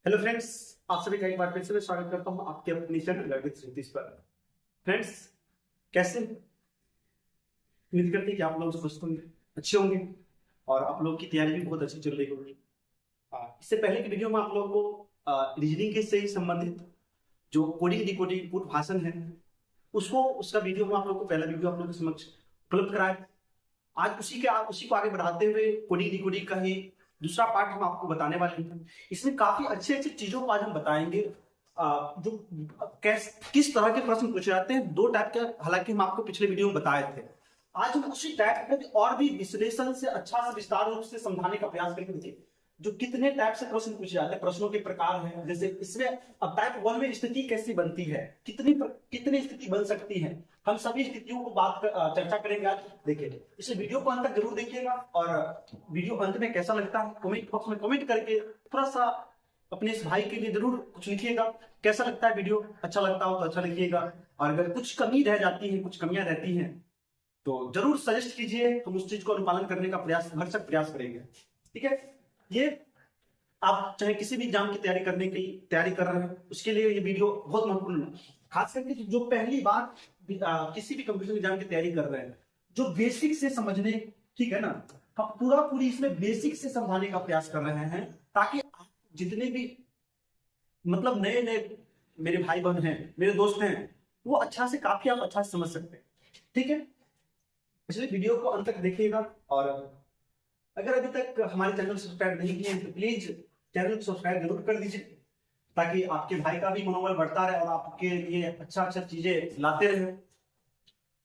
Hello friends, आप सभी का एक बार फिर से मैं स्वागत करता हूं आपके अपने चैनल लर्निंग सृष्टि पर। फ्रेंड्स, कैसे? उम्मीद करते हैं कि आप लोग स्वस्थ होंगे, अच्छे होंगे और आप लोग की तैयारी भी बहुत अच्छी चल रही होगी। इससे पहले की वीडियो में आप लोगों को रीजनिंग के से ही संबंधित जो कोडिंग डिकोडिंग पूर्ण भाषण है उसका वीडियो में आप लोग को पहला वीडियो आप लोगों के समक्ष उपलब्ध कराया। आज उसी को आगे बढ़ाते हुए कोडिंग डिकोडिंग का ही दूसरा पार्ट हम आपको बताने वाले हैं। इसमें काफी अच्छे अच्छे चीजों को आज हम बताएंगे। जो किस तरह के प्रश्न पूछे जाते हैं, दो टाइप के, हालांकि हम आपको पिछले वीडियो में बताए थे। आज हम उसी टाइप में और भी विश्लेषण से अच्छा से विस्तार रूप से समझाने का प्रयास करेंगे। जो कितने टाइप से प्रश्न पूछे जाते हैं, प्रश्नों के प्रकार हैं, जैसे इसमें अब टाइप 1 में स्थिति कैसी बनती है, कितनी स्थिति बन सकती है, हम सभी स्थितियों को चर्चा करेंगे आज। देखिए, इस वीडियो को अंत तक जरूर देखिएगा और वीडियो अंत में कैसा लगता है कमेंट बॉक्स में कमेंट करके थोड़ा सा अपने इस भाई के लिए जरूर कुछ लिखिएगा। कैसा लगता है वीडियो, अच्छा लगता हो तो अच्छा लिखिएगा, और अगर कुछ कमी रह जाती है, कुछ कमियां रहती हैं तो जरूर सजेस्ट कीजिए, हम उस चीज को अनुपालन करने का भरसक प्रयास करेंगे। ठीक है, ये आप चाहे किसी भी एग्जाम की तैयारी कर रहे हैं, उसके लिए ये वीडियो बहुत महत्वपूर्ण है। खास करके जो पहली बार किसी भी कंपटीशन एग्जाम की तैयारी कर रहे हैं, जो बेसिक से समझने, ठीक है ना, हम पूरी इसमें बेसिक से समझाने का प्रयास कर रहे हैं, ताकि आप जितने भी मतलब नए नए मेरे भाई बहन हैं, मेरे दोस्त हैं, वो काफी आप अच्छा से समझ सकते हैं। ठीक है, इसलिए वीडियो को अंत तक देखिएगा, और अगर अभी तक हमारे चैनल सब्सक्राइब नहीं किए तो प्लीज चैनल को सब्सक्राइब जरूर कर दीजिए, ताकि आपके भाई का भी मनोबल बढ़ता रहे और आपके लिए अच्छा चीजें लाते रहे।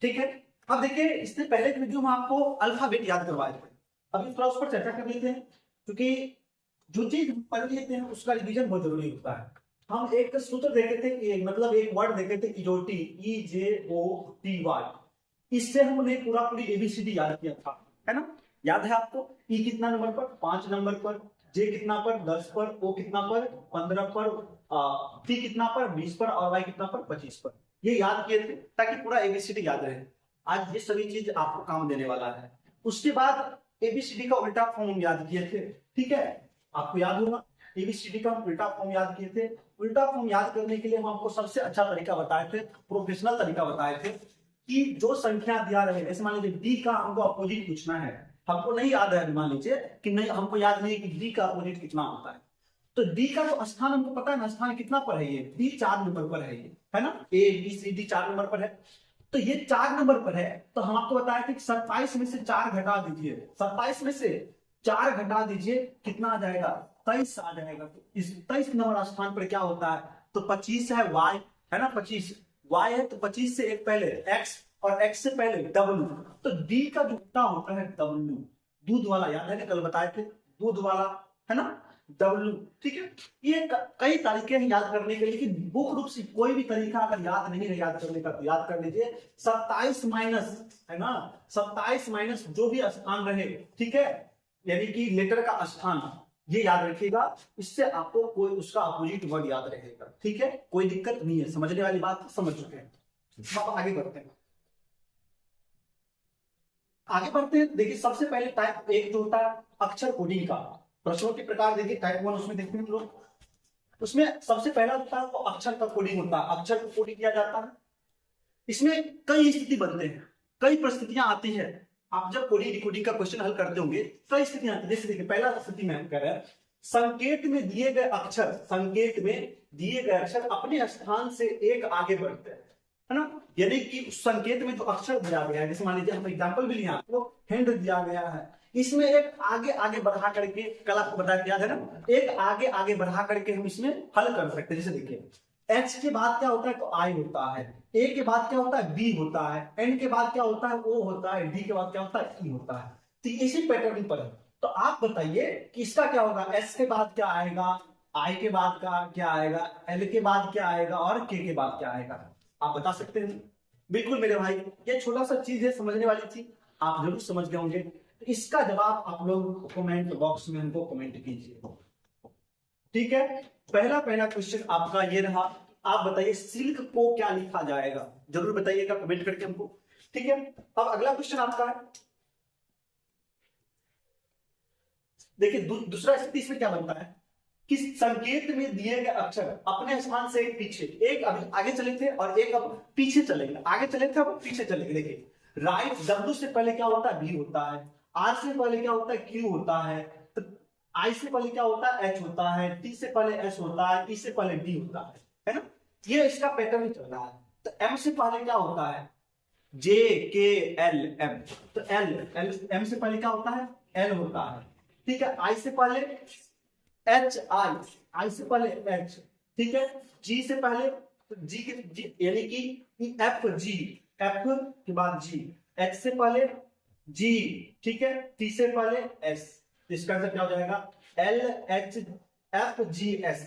ठीक है, अब देखिए, इससे पहले की वीडियो में आपको अल्फाबेट याद करवाए थे, अभी थोड़ा उस पर चर्चा कर लेते हैं, क्योंकि जो चीज हम पढ़ लेते हैं उसका रिवीजन बहुत जरूरी होता है। हम एक सूत्र देखे थे, मतलब एक वर्ड देखे थे, इजोटी, EJOTY, इससे हमने पूरी ABCD याद किया था, है ना? याद है आपको? ई कितना नंबर पर? 5 नंबर पर। जे कितना पर? 10 पर। ओ कितना पर? 15 पर। टी कितना पर? 20 पर। और वाई कितना पर? 25 पर। ये याद किए थे ताकि पूरा ABCD याद रहे। आज ये सभी चीज आपको काम देने वाला है। उसके बाद ABCD का उल्टा फॉर्म याद किए थे, ठीक है, आपको याद होगा। ABCD का उल्टा फॉर्म याद किए थे। उल्टा फॉर्म याद करने के लिए हम आपको सबसे अच्छा तरीका बताए थे, प्रोफेशनल तरीका बताए थे, कि जो संख्या दिया रहे, जैसे मान लीजिए डी का हमको अपोजिट पूछना है, हमको नहीं याद है, मान लीजिए कि नहीं, हमको याद नहीं है कि डी का अपोजिट कितना होता है, तो डी का तो स्थान हमको पता है ना, स्थान कितना पर है, ये डी 4 नंबर पर है, ये है ना, ABCD 4 नंबर पर है, तो ये 4 नंबर पर है। तो हम आपको बताया था कि 27 में से 4 घटा दीजिए, 27 में से 4 घटा दीजिए, कितना आ जाएगा? 23 आ जाएगा। तो इस 23 नंबर स्थान पर क्या होता है? तो 25 है, वाई है ना, 25 वाई है, तो 25 से एक पहले एक्स, और एक्स से पहले डब्ल्यू, तो डी का जो उल्टा होता है डब्ल्यू, दूध वाला, याद है कि कल बताए थे, दूध वाला, है ना, डब्ल्यू। ठीक है, ये कई तरीके हैं याद करने के लिए, लेकिन मुख्य रूप से कोई भी तरीका अगर याद नहीं है याद करने का तो याद कर लीजिए 27 माइनस, है ना, 27 माइनस जो भी स्थान रहे, ठीक है, यानी कि लेटर का स्थान, ये याद रखिएगा। इससे आपको कोई उसका अपोजिट वर्ड याद रहेगा। ठीक है, कोई दिक्कत नहीं है, समझने वाली बात समझ चुके हैं। अब आगे बढ़ते हैं, देखिए, सबसे पहले टाइप एक जो होता है अक्षर कोडिंग का, प्रश्नों के प्रकार देखिए, टाइप 1 उसमें देखते हैं लोग, उसमें सबसे पहला होता है वो अक्षर का कोडिंग होता है, अक्षर को कोडिंग किया जाता है। इसमें कई स्थिति बनते हैं, कई परिस्थितियां आती है। आप जब कोडिंग डिकोडिंग का क्वेश्चन हल करते होंगे, कई स्थितियां आती है। जैसे देखिए, पहला स्थिति में हम कह रहे हैं, संकेत में दिए गए अक्षर अपने स्थान से एक आगे बढ़ते हैं, है ना, यानी कि उस संकेत में जो अक्षर दिया गया है, जैसे मान लीजिए हम एग्जांपल भी लिया, तो हैंड दिया गया है, इसमें एक आगे आगे बढ़ा करके, कल आपको बताया याद है ना, एक आगे आगे बढ़ा करके हम इसमें हल कर सकते हैं। जैसे देखिए, H के बाद क्या होता है? तो I होता है। A के बाद क्या होता है? B होता है। N के बाद क्या होता है? O होता है। D के बाद क्या होता है? E होता है। तो इसी पैटर्न पर है। तो आप बताइए कि इसका क्या होगा? S के बाद क्या आएगा? I के बाद का क्या आएगा? L के बाद क्या आएगा? और K के बाद क्या आएगा? आप बता सकते हैं? बिल्कुल मेरे भाई, ये छोटा सा चीज है, समझने वाली थी, आप जरूर समझ गए होंगे। तो इसका जवाब आप लोग कमेंट बॉक्स में हमको कमेंट कीजिए। ठीक है, पहला क्वेश्चन आपका ये रहा। आप बताइए सिल्क को क्या लिखा जाएगा, जरूर बताइएगा कमेंट करके हमको। ठीक है, अब अगला क्वेश्चन आपका है, देखिए दूसरा स्थिति इसमें क्या बनता है कि संकेत में दिए गए अक्षर अपने स्थान से एक पीछे, एक अभी आगे चले थे और एक अब पीछे चलेंगे, आगे चले थे अब पीछे चलेंगे। देखिए राइट W से पहले क्या होता है, V होता है, R से पहले क्या होता है, Q होता है, तो I से पहले क्या होता है, H होता है, T से पहले S होता है, E से पहले D होता है ना। ये इसका पैटर्न चल रहा है। तो M से पहले क्या होता है, J K L M, तो M से पहले क्या होता है, L होता है, ठीक है। I से पहले H I से पहले H, ठीक है। G से पहले G यानी कि F के बाद G, H से पहले G, ठीक है। T से पहले S, इसका आंसर क्या हो जाएगा, LHFGS,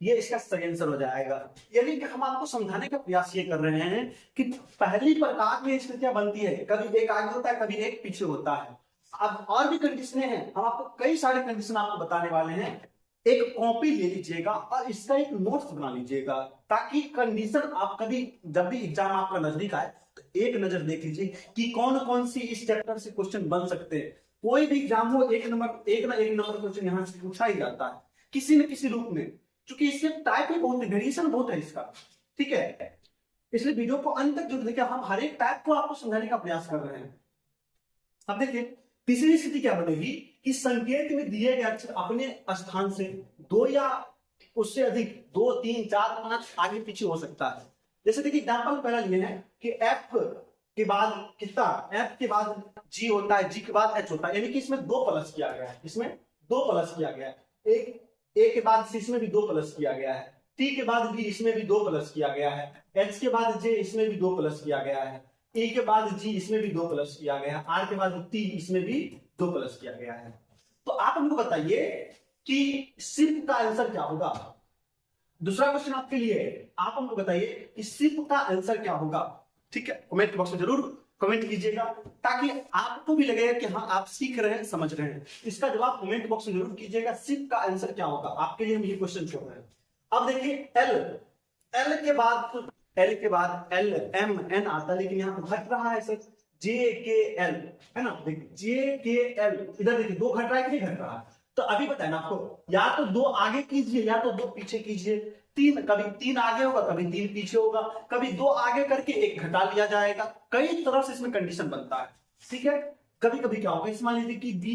ये इसका सही आंसर हो जाएगा। यानी कि हम आपको समझाने का प्रयास ये कर रहे हैं कि पहली प्रकार में स्थितियां बनती है, कभी एक आगे होता है, कभी एक पीछे होता है। अब और भी कंडीशनें हैं, हम आपको कई सारे कंडीशन आपको बताने वाले हैं। एक कॉपी ले लीजिएगा और इसका एक नोट्स बना लीजिएगा, ताकि कंडीशन आप कभी जब भी एग्जाम आपका नजदीक आए तो एक नजर देख लीजिए कि कौन कौन सी इस चैप्टर से क्वेश्चन बन सकते हैं। कोई भी एग्जाम हो, एक ना एक नंबर क्वेश्चन यहाँ से पूछा ही जाता है किसी न किसी रूप में, क्योंकि इससे टाइप ही बहुत है, वेरिएशन बहुत है इसका, ठीक है। इसलिए वीडियो को अंत तक जरूर देखिए, हम हर एक टाइप को आपको समझाने का प्रयास कर रहे हैं। अब देखिए तीसरी स्थिति क्या बनेगी कि संकेत में दिए गए अक्षर अपने स्थान से दो या उससे अधिक, 2 3 4 5 आगे पीछे हो सकता है। जैसे देखिए एग्जांपल पहला लिए हैं कि F के बाद कितना, F के बाद G होता है, G के बाद H होता है, यानी कि इसमें 2 प्लस किया गया है, इसमें 2 प्लस किया गया है। एक A के बाद C, इसमें भी 2 प्लस किया गया है। T के बाद B, इसमें भी 2 प्लस किया गया है। H के बाद J, इसमें भी 2 प्लस किया गया है। E के बाद G, इसमें भी 2 प्लस किया गया है। R के बाद T, इसमें भी 2 प्लस किया गया है। तो आप हमको बताइए कि सिर्फ का आंसर क्या होगा। दूसरा क्वेश्चन आपके लिए, आप हमको बताइए कि सिर्फ का आंसर क्या होगा, ठीक है। कमेंट बॉक्स में जरूर कमेंट कीजिएगा, ताकि आपको भी लगेगा कि हाँ आप सीख रहे हैं, समझ रहे हैं। इसका जवाब कमेंट बॉक्स में जरूर कीजिएगा, सिर्फ का आंसर क्या होगा। आपके लिए हम ये क्वेश्चन छोड़ रहे हैं। अब देखिए L के बाद L M N आता है, लेकिन यहाँ घट रहा है सर, JKL है ना। देखिए JKL, इधर देखिए 2 घट रहा है कि नहीं घट रहा है। तो अभी बताए ना आपको, या तो 2 आगे कीजिए या तो 2 पीछे कीजिए। 3 कभी 3 आगे होगा, कभी 3 पीछे होगा, कभी 2 आगे करके 1 घटा लिया जाएगा। कई तरह से इसमें कंडीशन बनता है, ठीक है। कभी कभी क्या होगा, इसमें मान लीजिए कि B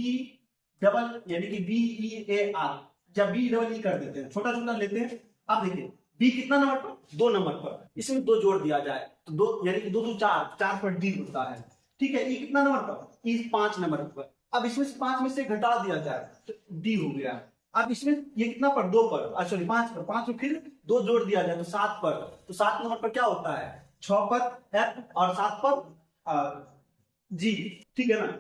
डबल यानी कि BEAR या BEE कर देते हैं, छोटा छोटा लेते हैं। अब देखिए B कितना नंबर पर, 2 नंबर पर, इसमें 2 जोड़ दिया जाए तो 2 यानी कि 2 2 4 पर D होता है, ठीक है। E कितना नंबर पर, E 5 नंबर पर। अब इसमें से 5 में से घटा दिया जाए तो D हो गया। अब इसमें ये कितना पर, 2 पर, सॉरी 5 पर, 5 में फिर 2 जोड़ दिया जाए तो 7 पर, तो 7 नंबर पर क्या होता है, 6 पर F और 7 पर G, ठीक है ना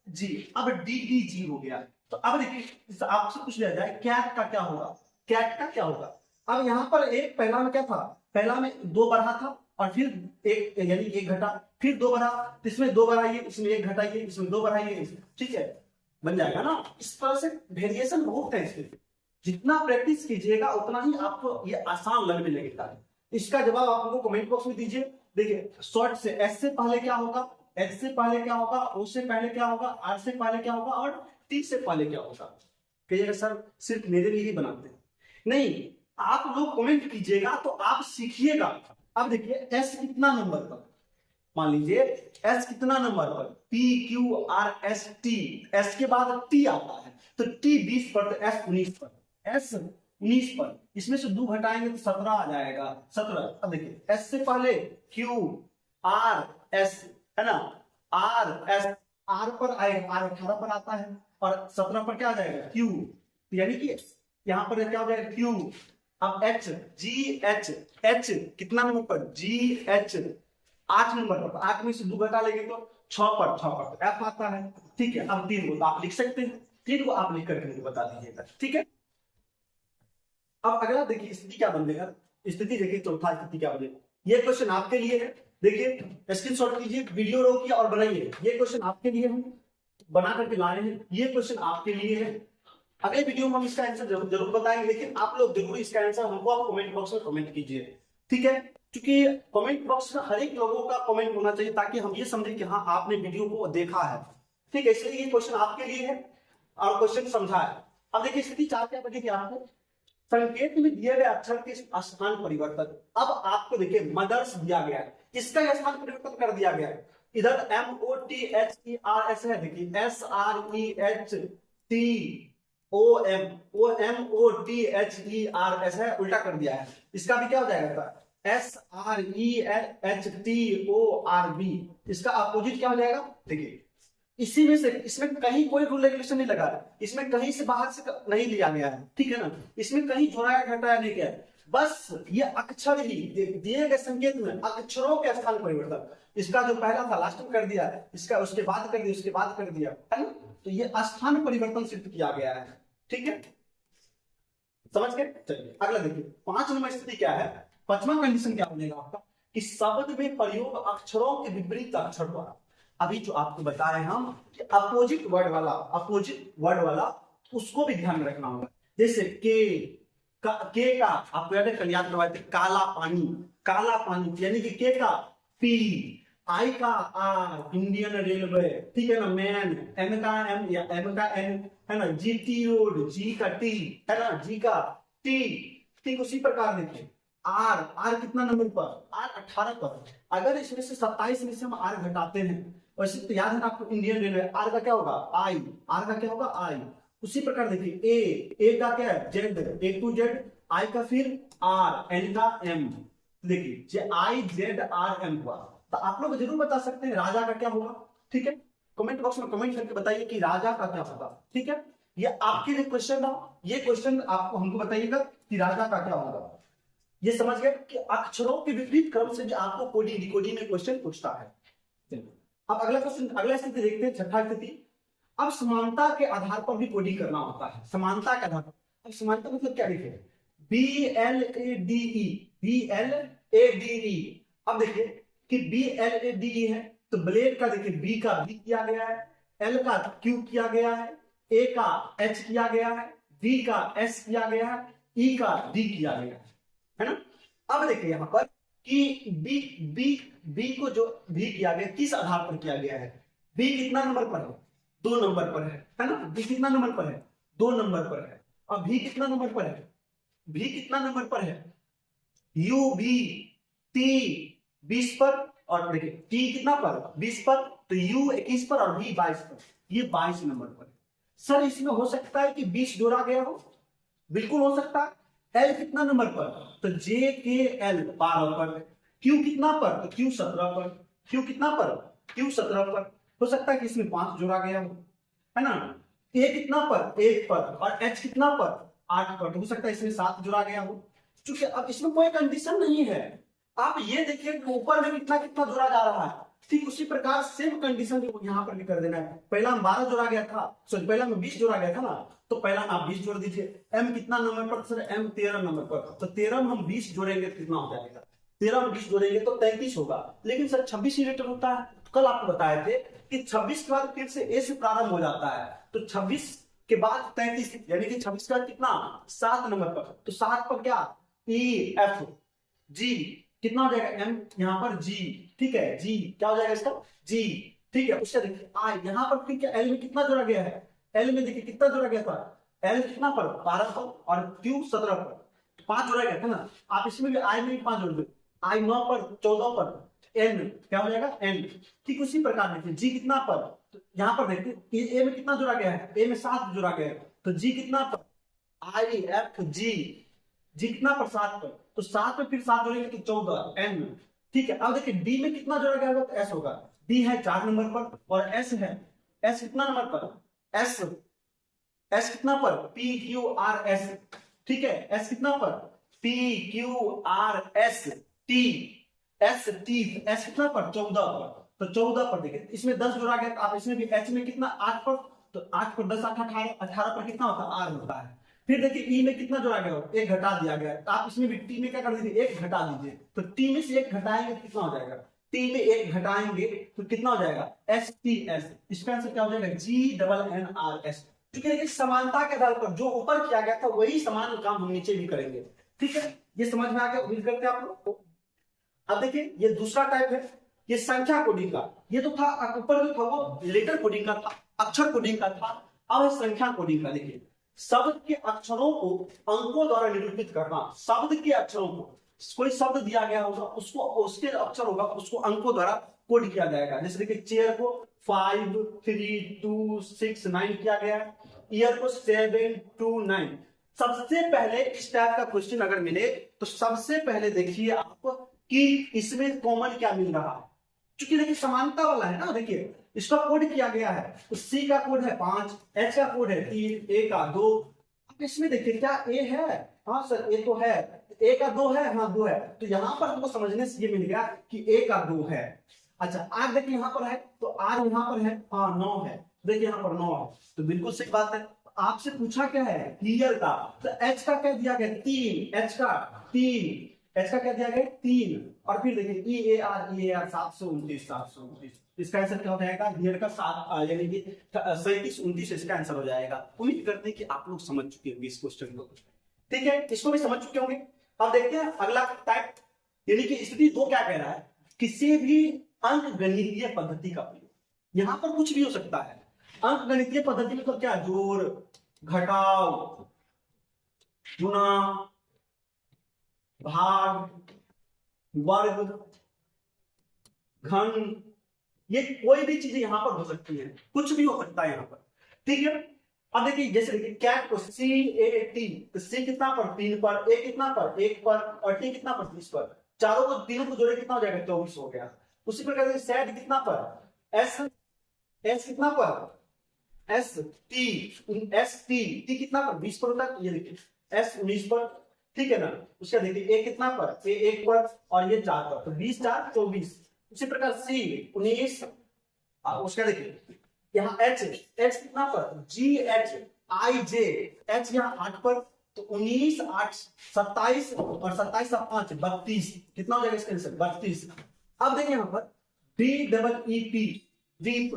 G। अब DDG हो गया। तो अब देखिए आपसे पूछ लिया जाए कैट का क्या होगा, कैट का क्या होगा। अब यहाँ पर एक पहला में क्या था, पहला में 2 बढ़ा था और फिर एक यानी 1 घटा, फिर 2 बढ़ा, इसमें 2 बढ़ाइए, इसमें 1 घटाइए, इसमें 2 बढ़ाइए, ठीक है, बन जाएगा ना। इस तरह से वेरिएशन बहुत है इसमें, जितना प्रैक्टिस कीजिएगा उतना ही आपको ये आसान लगने लगेगा। इसका जवाब आप लोगों को कमेंट बॉक्स में दीजिए। देखिए शॉर्ट से S से पहले क्या होगा, H से पहले क्या होगा, O से पहले क्या होगा, R से पहले क्या होगा और T से पहले क्या होगा। कहिएगा सर सिर्फ मेरे लिए ही बनाते हैं, नहीं, आप लोग कमेंट कीजिएगा तो आप सीखिएगा। अब देखिए S कितना नंबर पर, मान लीजिए S कितना नंबर पर, PQRST, S के बाद T आता है तो T 20 पर, तो S 19 पर, S 19 पर, इसमें से 2 घटाएंगे तो 17 आ जाएगा, 17। अब देखिए S से पहले QRS है ना, RS, R पर आएगा, R 18 पर आता है और 17 पर क्या आ जाएगा Q, यानी कि यहाँ पर क्या हो जाएगा Q। अब H, GH, H कितना नंबर पर, GH 8 नंबर पर, 8 में से 2 घटा लेंगे तो 6 पर, 6 पर तो F आता है, ठीक है। अब 3 को तो आप लिख सकते हैं, 3 को आप लिख करके मुझे बता दीजिएगा, ठीक है। अब अगला देखिए स्थिति क्या बनेगा, स्थिति देखिए चौथा स्थिति क्या बनेगा। ये क्वेश्चन आपके लिए है, देखिए स्क्रीनशॉट कीजिए, वीडियो रोकिए और बनाइए। ये क्वेश्चन आपके लिए हम बना करके लाए हैं, ये क्वेश्चन आपके लिए है। अगले वीडियो में हम इसका आंसर जरूर बताएंगे, लेकिन आप लोग जरूर इसका आंसर हमको आप कमेंट बॉक्स में कमेंट कीजिए, ठीक है। क्योंकि कमेंट बॉक्स में हर एक लोगों का कमेंट होना चाहिए, ताकि हम ये समझें कि हाँ आपने वीडियो को देखा है, ठीक है। इसलिए ये क्वेश्चन आपके लिए है और क्वेश्चन समझा है। अब देखिए स्थिति 4 क्या बनेगी आपको, संकेत में दिए गए अक्षर के स्थान परिवर्तन। अब आपको देखिए मदर्स दिया गया है, इसका स्थान परिवर्तन कर दिया गया है। इधर MOTHERS है, देखिए SREHTOMOTHERS है, उल्टा कर दिया है। इसका भी क्या हो जाएगा SREHTORB, इसका अपोजिट क्या हो जाएगा। देखिए इसी में से, इसमें कहीं कोई रूल रेगुलेशन नहीं लगा है, इसमें कहीं से बाहर से नहीं लिया गया है, ठीक है ना, इसमें कहीं जोड़ाया घटाया नहीं गया है, बस ये अक्षर ही दिए गए संकेत में अक्षरों के स्थान परिवर्तन। इसका जो पहला था लास्ट में कर दिया, इसका उसके बाद कर दिया, उसके बाद कर दिया, है ना, तो ये स्थान परिवर्तन सिद्ध किया गया है, ठीक है, समझ गए। चलिए अगला देखिए 5 नंबर स्थिति क्या है, 5वां कंडीशन क्या बनेगा आपका कि शब्द में प्रयोग अक्षरों के विपरीत अक्षर द्वारा। अभी जो आपको बताए हम अपोजिट वर्ड वाला उसको भी ध्यान में रखना होगा। जैसे के का आपको याद है कल याद करवाए थे, काला पानी यानी कि के का पी, आई का आर इंडियन रेलवे, ठीक है ना, मैन, एम का एम या एम का एन, है ना, जीटी रोड, जी का टी, है ना, जी का टी, ठीक उसी प्रकार देखिए आर कितना नंबर पर, आर 18 पर। अगर इसमें से 27 में से हम आर घटाते हैं, वैसे तो याद है ना आपको इंडियन रेलवे, आर का क्या होगा आई, आर का क्या होगा आई। उसी प्रकार देखिए ए का क्या है जेड, ए टू जेड, आई का फिर आर, एन का एम, देखिए जे आई जेड आर एम हुआ। तो आप लोग जरूर बता सकते हैं राजा का क्या होगा, ठीक है, कमेंट बॉक्स में कमेंट करके बताइए कि राजा का क्या होगा, ठीक है। ये आपके लिए क्वेश्चन था, ये क्वेश्चन आपको हमको बताइएगा कि राजा का क्या होगा। ये समझ गए कि अक्षरों के विपरीत क्रम से जो आपको कोडिंग डिकोडिंग में क्वेश्चन पूछता है। अब अगला क्वेश्चन, अगला स्थिति देखते हैं, छठा स्थिति। अब समानता के आधार पर भी कोडिंग करना होता है, समानता के आधार पर। अब समानता मतलब क्या लिखे, BLADE। अब देखिए कि BLADE है तो ब्लेड का देखिए बी का बी किया गया है, एल का क्यू किया गया है, ए का एच किया गया है, डी का एस किया गया है, ई का डी किया गया है ना। अब देखिए यहां पर कि बी को जो भी किया गया किस आधार पर किया गया है, बी कितना नंबर पर है, 2 नंबर पर है ना, बी कितना नंबर पर है, 2 नंबर पर है। और भी कितना नंबर पर है, भी कितना नंबर पर है, यू भी टी 20 पर, और देखिए टी कितना पर 20 पर, तो यू 21 पर और भी 22 पर, ये 22 नंबर पर। सर इसमें हो सकता है कि 20 जोड़ा गया हो, बिल्कुल हो सकता है। एल कितना नंबर पर, तो जे के एल 12 पर, क्यू कितना पर, तो क्यू 17 पर, क्यू कितना पर, क्यू 17 पर। हो सकता है कि इसमें 5 जोड़ा गया हो, है ना। ए कितना पर, 1 पर, और एच कितना पर, 8 पर, तो हो सकता है इसमें 7 जोड़ा गया हो। क्योंकि अब इसमें कोई कंडीशन नहीं है, आप ये देखिए ऊपर में कितना कितना जोड़ा जा रहा है, ठीक उसी प्रकार सेम कंडीशन यहाँ पर भी कर देना है। पहला में 12 जोड़ा गया था, सॉरी पहला में 20 जोड़ा गया था ना, तो पहला में आप 20 जोड़ दीजिए। एम कितना नंबर पर, सर एम 13 नंबर पर, तो 13 में हम 20 जोड़ेंगे तो कितना हो जाएगा, 13 में 20 जोड़ेंगे तो 33 होगा। लेकिन सर 26 ही रिटर्न होता है, तो कल आपको बताए थे कि 26 के बाद फिर से ए से प्रारंभ हो जाता है, तो 26 के बाद 33, यानी कि 26 का कितना 7 नंबर पर, तो 7 पर क्या ई एफ जी कितना हो जाएगा, एम यहाँ पर जी, ठीक है, जी क्या हो जाएगा इसका जी, ठीक है। उससे देखिए आई यहाँ पर फिर क्या एल में कितना जोड़ा गया है, एल में देखिए कितना जोड़ा गया था, एल कितना पर 12 पर और क्यू 17 पर, 5 जोड़ा गया था ना। आप इसमें भी आई में 5 जोड़ दो, आई 9 पर 14 पर, एन क्या हो जाएगा एन, ठीक उसी प्रकार देखिए जी कितना पर, तो यहाँ पर देखिए ए में कितना जोड़ा गया है, ए में 7 जोड़ा गया है, तो जी कितना पर आई एफ जी कितना पर 7 पर, तो 7 पे फिर 7 जोड़ेंगे तो 14 एन, ठीक है। अब देखिए डी में कितना जोड़ा गया होगा, तो एस होगा, डी है 4 नंबर पर और एस है, एस कितना नंबर पर, एस कितना पर पी क्यू आर एस, ठीक है, एस कितना पर P Q R S T, S T, S कितना पर 14 पर, तो 14 पर देखिए इसमें 10 जोड़ा गया, तो आप इसमें भी एच में कितना 8 पर, तो 8 पर 10 8 18, 18 पर कितना होता है आर होता है। फिर देखिए ई में कितना जोड़ा गया हो, एक घटा दिया गया, तो आप इसमें भी टी में क्या कर दीजिए एक घटा दीजिए, तो टी में से एक घटाएंगे तो कितना हो जाएगा, टी में एक घटाएंगे तो कितना हो जाएगा एस टी एस, इसका आंसर क्या हो जाएगा जी डबल एन आर एस। क्योंकि देखिए समानता के आधार पर जो ऊपर किया गया था वही समान काम हम नीचे भी करेंगे, ठीक है, ये समझ में आ गया, उम्मीद करते हैं आप लोग। अब देखिए ये दूसरा टाइप है, ये संख्या कोडिंग का, ये तो था ऊपर जो था वो लेटर कोडिंग का था, अक्षर कोडिंग का था। अब संख्या कोडिंग का देखिए शब्द के अक्षरों को अंकों द्वारा निरूपित करना। शब्द के अक्षरों को, कोई शब्द दिया गया होगा, उसको उसके अक्षर होगा, उसको अंकों द्वारा कोड किया जाएगा। जैसे देखिए चेयर को 5 3 2 6 9 किया गया है, ईयर को 7 2 9। सबसे पहले इस टाइप का क्वेश्चन अगर मिले तो सबसे पहले देखिए आप कि इसमें कॉमन क्या मिल रहा है, क्योंकि देखिए समानता वाला है ना। देखिए इसका कोड किया गया है, तो सी का कोड है 5, एच का कोड है 3, ए का 2। अब इसमें देखिए क्या ए है, हाँ सर ए तो है, ए का 2 है, हाँ 2 है, तो यहां पर हमको समझने से ये मिल गया कि ए का 2 है। अच्छा आर देखिए यहां पर है, तो आर यहां पर है, हाँ 9 है, देखिए यहां पर 9 है, तो बिल्कुल सही बात है। आपसे पूछा क्या है क्लियर का, तो एच का क्या दिया गया 3, एच का 3, एच का क्या दिया गया 3, और फिर देखिए ई ए आर 729 729, इसका आंसर क्या हो जाएगा हियर का 7 यानी कि 37 29 इसका आंसर हो जाएगा। उम्मीद करते हैं कि आप लोग समझ चुके होंगे इस क्वेश्चन को, ठीक है, इसको भी समझ चुके होंगे। अब देखते हैं अगला टाइप, यानी कि स्थिति 2 क्या कह रहा है, किसी भी अंक गणितीय पद्धति का प्रयोग। यहां पर कुछ भी हो सकता है, अंक गणितीय पद्धति में तो क्या जोड़, घटाव, गुणा, भाग, वर्ग, घन, ये कोई भी चीजें यहां पर हो सकती है, कुछ भी हो सकता है यहां पर, ठीक है। अब देखिए जैसे देखिए कैट को सी ए टी, तो सी कितना पर 3 पर, ए कितना पर 1 पर, और टी कितना पर 30 पर, चारों को तीनों को जोड़े कितना हो जाएगा 24 हो गया। उसी प्रकार से सेड कितना पर, एस एस कितना पर, एस टी कितना पर 20 पर होता है, ये देखिए एस 19 पर, ठीक है ना। उसका देखिए ए कितना पर, ए 1 पर, और ये 4 पर, तो 20 4 24। उसी प्रकार सी 19, उसका देखिए यहाँ एच कितना पर, जी एच आई जे, एच यहाँ 8 पर, तो 19 8 27, और 27 5 32, कितना हो जाएगा इसका आंसर 32। अब देखिए यहाँ पर D double E P, deep,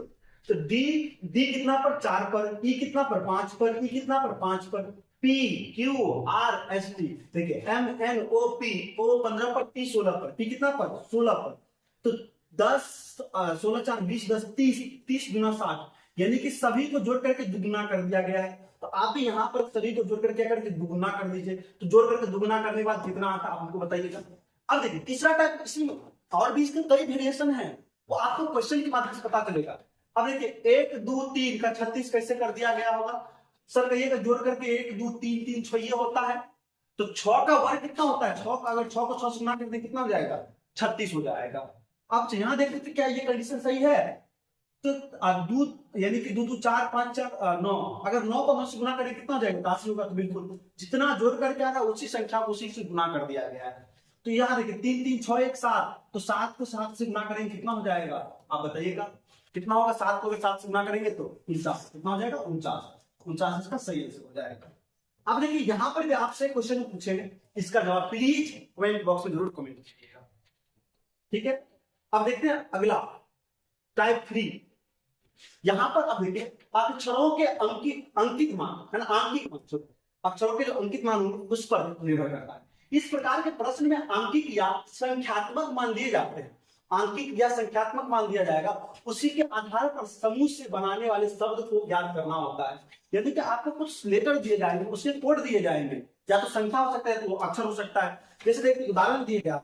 तो डी कितना पर 4 पर, ई कितना पर 5 पर, ई कितना पर 5 पर, P Q R S T, देखिए एम एन ओ पी, ओ 15 पर, टी 16 पर, पी कितना पर 16 पर, तो 10 16 4 20 10 30 30 गुना 60, यानी कि सभी को जोड़ करके दुगुना कर दिया गया है। तो आप भी यहाँ पर सभी को जोड़ करके करके दुगुना कर दीजिए, तो जोड़ करके दुगुना करने के बाद कितना आता है आप हमको बताइएगा। अब देखिए तीसरा टाइप, इसमें और भी इसके कई वेरिएशन है, वो आपको क्वेश्चन के माध्यम से पता चलेगा। अब देखिए 1 2 3 का 36 कैसे कर दिया गया होगा, सर कहिएगा जोड़ करके 1 2 3 3 6 होता है, तो 6 का वर्ग कितना होता है, 6 का अगर 6 को 6 से गुना कर दे कितना हो जाएगा 36 हो जाएगा। आप यहां देखते थे क्या ये कंडीशन सही है, तो दूध यानी कि 2 2 4 5 4 9, अगर 9 को 9 से गुना करें कितना हो जाएगा 80 होगा, तो बिल्कुल जितना जोड़ करके आ रहा है उसी संख्या को उसी से गुना कर दिया गया है। तो यहाँ देखिए 3 3 6 1 7, तो 7 को 7 से गुना करेंगे कितना हो जाएगा, आप बताइएगा कितना होगा, 7 को 7 से गुना करेंगे तो 49, कितना हो जाएगा 49 इसका सही आंसर हो जाएगा। अब देखिए यहां पर भी आपसे क्वेश्चन पूछेंगे, इसका जवाब प्लीज कमेंट बॉक्स में जरूर कमेंट कीजिएगा, ठीक है। अब देखते हैं अगला टाइप 3। यहां पर अब देखिए अक्षरों के अंकित मान है ना, आंकिक मान, अक्षरों के जो अंकित मान उस पर निर्भर करता है। इस प्रकार के प्रश्न में आंकिक या संख्यात्मक मान दिए जाते हैं, आंकिक या संख्यात्मक मान दिया जाएगा, उसी के आधार पर समूह से बनाने वाले शब्द को ज्ञात करना होता है। यदि कि आपको कुछ लेटर दिए जाएंगे, उसके कोड दिए जाएंगे, या तो संख्या हो सकता है तो अक्षर हो सकता है। जैसे देखिए उदाहरण दिए गया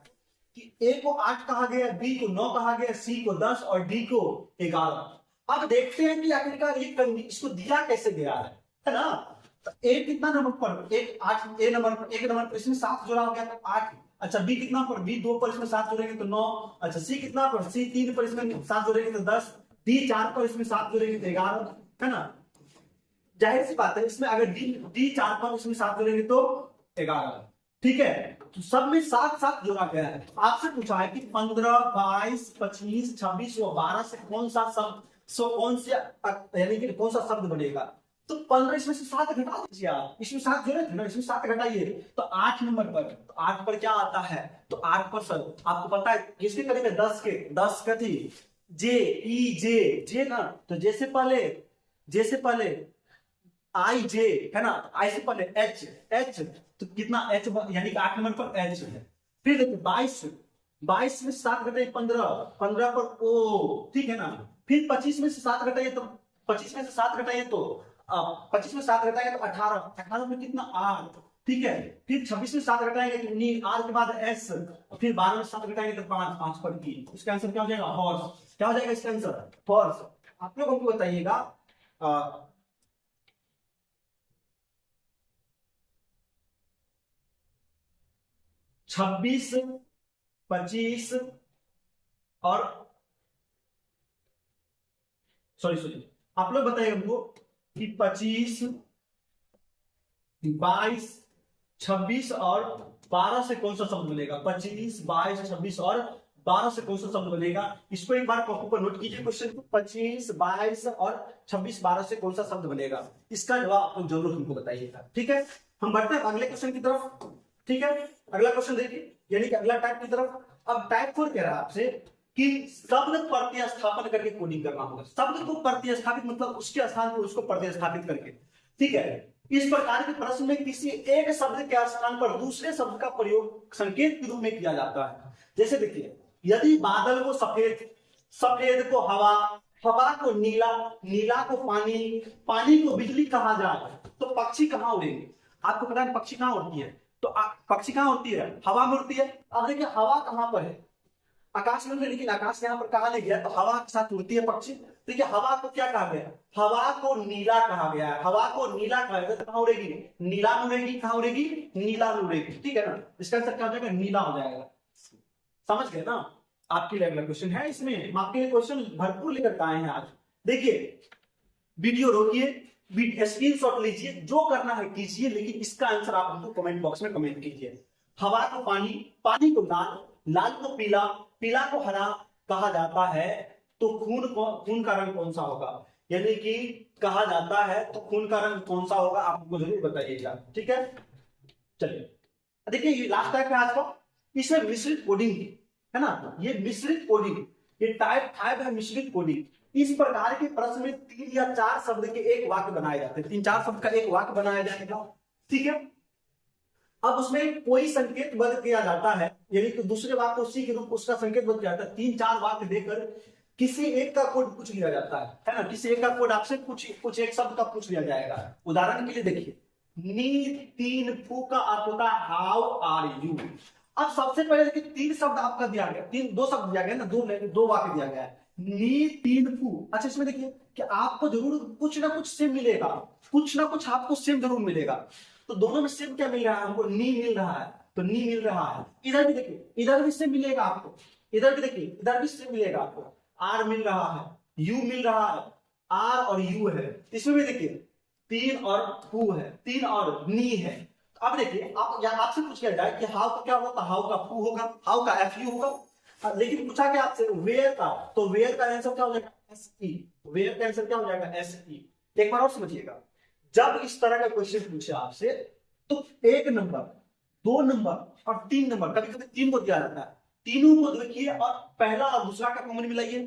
कि ए को 8 कहा गया, बी को 9 कहा गया, सी को 10 और डी को 11। अब देखते हैं कि आखिरकार ये इसको दिया कैसे गया है ना। तो ए कितना नंबर पर, एक 8 ए नंबर पर, एक नंबर पर इसमें 7 जोड़ा हो गया तो 8। अच्छा बी कितना पर, बी 2 पर इसमें 7 जोड़ेंगे तो 9। अच्छा सी कितना पर, सी 3 पर इसमें 7 जोड़ेंगे तो 10। डी 4 पर इसमें 7 जोड़ेंगे तो 11, है ना। जाहिर सी बात है इसमें अगर डी 4 पर इसमें 7 जोड़ेंगे तो 11, ठीक है। तो सब में 7 7 जोड़ा गया है। तो आपसे पूछा है कि 15 22 25 26 और 12 से कौन सा शब्द कौन से यानी कि कौन सा शब्द बनेगा। तो 15 इसमें से 7 घटा दीजिए आप, इसमें 7 जोड़े थे ना, इसमें 7 घटाइए तो 8 नंबर पर, तो 8 पर क्या आता है, तो 8 पर सर आपको पता है किसके करेंगे 10 का थी जे ई जे ना, तो जैसे पहले आई जे है ना, आई से पहले एच तो कितना एच यानी कि 8 नंबर पर एच है। फिर देखिए 22 में 7 घटाइए 15 पर ओ, ठीक है ना। फिर 25 में से 7 घटाइए तो 25 में से 7 घटाइए तो 25 में 7 घटाएंगे तो 18, 18 में कितना 8, ठीक है। फिर 26 में 7 घटाएंगे तो 9, आर के बाद एस, फिर 12 में 7 घटाएंगे तो 5, 5 पर 3। इसका आंसर क्या हो जाएगा? हॉर्स। क्या हो जाएगा इसका आंसर? हॉर्स। आप लोग हमको बताइएगा 26, 25 और सॉरी आप लोग बताइए हमको कि 25, 22, 26 और 12 से कौन सा शब्द बनेगा? 25, 22, 26 और 12 से कौन सा शब्द बनेगा? इसको एक बार कॉपी पर नोट कीजिए क्वेश्चन को। 25, 22 और 26, 12 से कौन सा शब्द बनेगा? इसका जवाब आप लोग जरूर हमको बताइएगा, ठीक है। हम बढ़ते हैं अगले क्वेश्चन की तरफ, ठीक है। अगला क्वेश्चन देखिए, यानी कि अगला टाइप की तरफ। अब टाइप 4 कह रहा है आपसे कि शब्द प्रतिस्थापन करके कोडिंग करना होगा। शब्द को प्रतिस्थापित मतलब उसके स्थान पर उसको प्रतिस्थापित करके, ठीक है। इस प्रकार के प्रश्न में किसी एक शब्द के स्थान पर दूसरे शब्द का प्रयोग संकेत के रूप में किया जाता है। जैसे देखिए, यदि बादल को सफेद, सफेद को हवा, हवा को नीला, नीला को पानी, पानी को बिजली कहा जाए तो पक्षी कहाँ उड़ेंगे? आपको पता है पक्षी कहाँ उड़ती है? तो पक्षी कहाँ उड़ती है? हवा में उड़ती है। अब देखिए हवा कहाँ पर है? आकाश में, लेकिन आकाश यहाँ पर कहा नहीं गया, तो हवा के साथ उड़ती है पक्षी। देखिए हवा को क्या कहा गया? हवा को नीला कहा गया है। हवा को नीला कहा गया तो कहाँ उड़ेगी? नीला में उड़ेगी। कहाँ उड़ेगी? नीला में उड़ेगी, ठीक है ना। इसका आंसर क्या हो जाएगा? नीला हो जाएगा। समझ गए ना? आपके लिए अगला क्वेश्चन है, इसमें हम आपके लिए क्वेश्चन भरपूर लेकर आए हैं आज। देखिए वीडियो रोकिए, स्क्रीनशॉट लीजिए, जो करना है कीजिए, लेकिन इसका आंसर आप हमको कमेंट बॉक्स में कमेंट कीजिए। हवा को पानी, पानी को लाल, लाल को पीला, पीला को हरा कहा जाता है तो खून का रंग कौन सा होगा? यानी कि कहा जाता है तो खून का रंग कौन सा होगा? आप हमको जरूर बताइएगा, ठीक है। चलिए देखिए, ये लास्ट टाइप है आज का। इसमें मिश्रित कोडिंग है ना, ये मिश्रित कोडिंग, ये टाइप 5 है, मिश्रित कोडिंग। इस प्रकार के प्रश्न में 3 या 4 शब्द के एक वाक्य बनाए जाते हैं। 3-4 शब्द का एक वाक्य बनाया जाएगा, ठीक है। अब उसमें कोई संकेत बदल किया जाता है, यानी कि दूसरे वाक्य उसी के रूप उसका संकेत बदल जाता है। 3-4 वाक्य देकर किसी एक का कोड पूछ लिया जाता है ना। किसी एक का कोड आपसे कुछ एक शब्द का पूछ लिया जाएगा। उदाहरण के लिए देखिए, नी तीन फू का अर्थ होता है हाउ आर यू। अब सबसे पहले देखिए 3 शब्द आपका दिया गया, 2 शब्द दिया गया ना, 2 वाक्य दिया गया है। नी तीन फू। अच्छा इसमें देखिए कि आपको जरूर कुछ ना कुछ सेम मिलेगा, कुछ ना कुछ आपको सेम जरूर मिलेगा। तो दोनों में सेम क्या मिल रहा है? हमको नी मिल रहा है, तो नी मिल रहा है। इधर भी देखिए, इधर भी सेम मिलेगा आपको। इधर भी देखिए, इधर भी सेम मिलेगा आपको। आर मिल रहा है, यू मिल रहा है, आर और यू है। इसमें भी देखिए 3 और फू है, 3 और नी है। अब देखिए आपसे पूछ लिया जाए कि हाउ का क्या होगा, तो हाउ का फू होगा, हाउ का एफ यू होगा। लेकिन पूछा क्या आपसे वेयर का, तो वेयर का आंसर क्या हो जाएगा? S E. वेयर का आंसर क्या हो जाएगा? S E. एक बार और समझिएगा, जब इस तरह का क्वेश्चन पूछे आपसे तो 1 नंबर, 2 नंबर और 3 नंबर, कभी कभी 3 को दिया जाता है। तीनों को देखिए और पहला और दूसरा का कॉमन मिलाइए,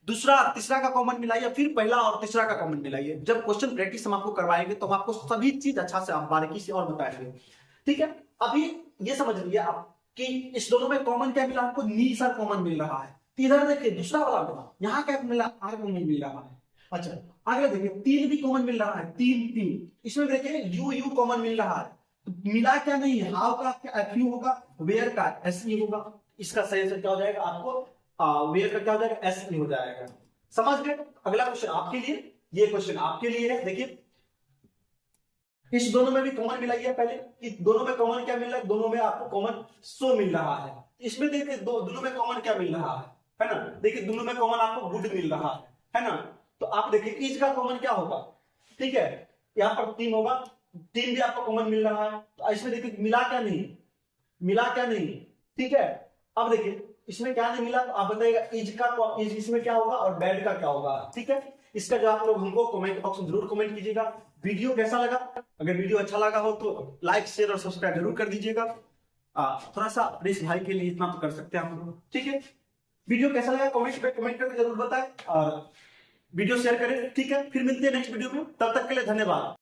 दूसरा और तीसरा का कॉमन मिलाइए, फिर पहला और तीसरा का कॉमन मिलाइए। जब क्वेश्चन प्रैक्टिस हम आपको करवाएंगे तो हम आपको सभी चीज अच्छा से आप बारीकी से और बताएंगे, ठीक है। अभी ये समझ लीजिए आप कि इस दोनों में कॉमन क्या मिला आपको? नी सर कॉमन मिल रहा है। इधर देखिए दूसरा वाला मिला, यहाँ क्या मिला? आर कॉमन मिल रहा है। अच्छा आगे देखिए 3 भी कॉमन मिल रहा है, 3 इसमें देखिए यू यू कॉमन मिल रहा है। तो मिला क्या नहीं है? हाउ का क्या एफ यू होगा, वेयर का एस ई होगा। इसका सही आंसर क्या हो जाएगा? आपको वेयर का क्या हो जाएगा? एस ई हो जाएगा। समझ गए? अगला क्वेश्चन आपके लिए, ये क्वेश्चन आपके लिए है। देखिए इस दोनों में भी कॉमन मिलाइए पहले कि दोनों में कॉमन क्या मिल रहा है? दोनों में आपको कॉमन सो मिल रहा है। इसमें देखिए दोनों में कॉमन क्या मिल रहा है ना। देखिए दोनों में कॉमन आपको गुड मिल रहा है ना। तो आप देखिए इज का कॉमन क्या होगा? ठीक है, यहाँ पर 3 होगा, 3 भी आपको कॉमन मिल रहा है। तो इसमें देखिए मिला क्या नहीं? मिला क्या नहीं? ठीक है। अब देखिए इसमें क्या नहीं मिला, तो आप बताइएगा इज का इज इसमें क्या होगा और बैड का क्या होगा, ठीक है। इसका जो आप लोग हमको कमेंट बॉक्स में जरूर कमेंट कीजिएगा। वीडियो कैसा लगा? अगर वीडियो अच्छा लगा हो तो लाइक शेयर और सब्सक्राइब जरूर कर दीजिएगा। थोड़ा सा अपने भाई के लिए इतना तो कर सकते हैं हम लोग, ठीक है। वीडियो कैसा लगा कमेंट पे कमेंट करके जरूर बताएं और वीडियो शेयर करें, ठीक है। फिर मिलते हैं नेक्स्ट वीडियो में, तब तक के लिए धन्यवाद।